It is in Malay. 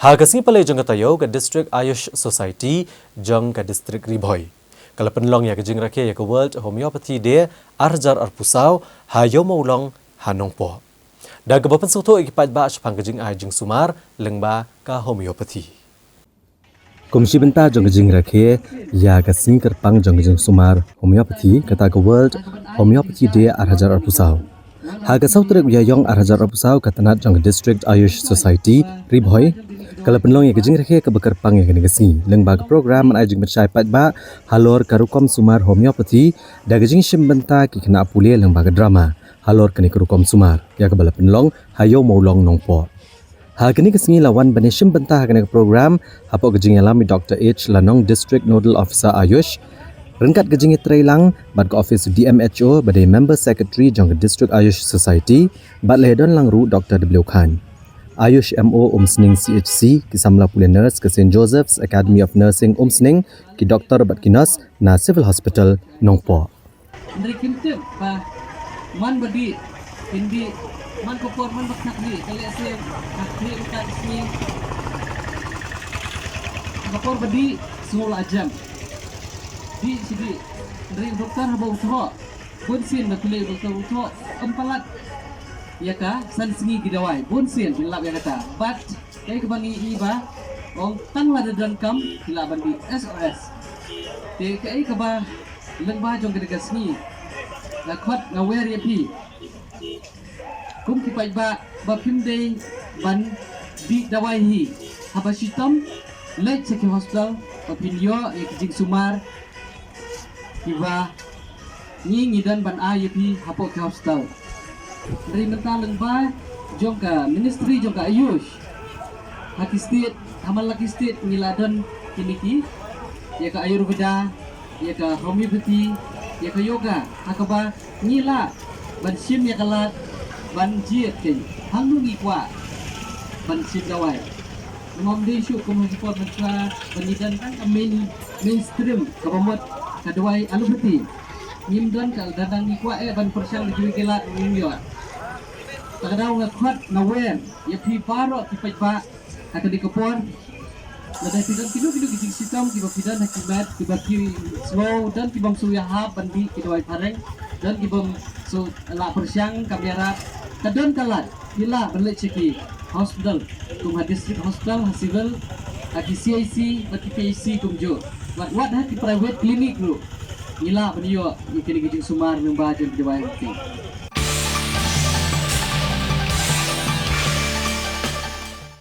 Hagasngi palay jeng katayo ke District Ayush Society jeng ke District Riboy. Kalau penlong ya ke jeng rakyat ya ke World Homeopathy Day arjar arpusau hayo maulong hanong po. Dah kebapan soto ikipat ba sepang ke jeng ay jeng sumar lengba ka homeopathy. Komisi benta jeng ke jeng rakyat ya ke singker pang jeng ke jeng sumar homeopathy kata ke World Homeopathy Day arjar arpusau. Hagasau terik yayong arjar arpusau katanat jeng ke District Ayush Society Riboy. Kalau penlong ya kejing rakyat ke bekar pang ya kena kesini lengba ke program man ajeng bercai pat ba halor karukom sumar homeopathy da kejing simbenta ki kena apule lengba ke drama halor kena karukom sumar ya ke bala penlong hayo maulong nongpo. Ha kini kesini lawan bani simbenta kena ke program hapo kejing alami Dr. H Lanong District Nodal Officer Ayush rengkat kejing trailang bad ke office DMHO badai member secretary jong ke District Ayush Society bad lehedon langru Dr. W Khan. Ayush MO Umsning CHC kisamla pule nurse ke St. Joseph's Academy of Nursing Umsning ki Dr. Batkinas na Civil Hospital Nongpo. Dari kimte pa man badi indi man kopor man baknak ni kali ase akli ukat sini kopor badi semul ajam di sini dari dokter haba utho bunsin na pile dokter utho empalat ya ka san singi gidawai bunsin dilap ya kata but kay kebangi iba ong tangla dan kam dilaban di SOS te kay kaba lengba jong gede gasni la khot ngawer ya pi kum ki pai ba pimde ban di dawai hi haba sitam le cek hospital opinio ek jing sumar kiba ni ngidan ban a ya pi hapo ke hospital dari mentang lengba jongka ministry jongka Ayush haki state hamal laki state niladan kiniki ya ka ayurveda ya ka homeopathy ya ka yoga hakaba nila ban sim ya kalat ban jiet ken hangnu ngikwa ban sim dawai ngom de shu kum support mentra banidan kan mainstream kabamot kadawai alupati nimdan kal dadang ngikwa ban persyang dijuwi gelat ngiyot kadang ngakhat nawer ya pi paro ki pajba atau di kepor nadai pidan kidu gijing sitam ki pidan hakimat ki baki slow dan ki bang suya ha bandi ki dawai pareng dan ki bang so la persyang kamera kadon kalat bila berlet ceki hospital kum district hospital civil aki CIC baki PIC kumjo wat ha ki private clinic lu ila baniyo ikini gijing sumar numba jen dawai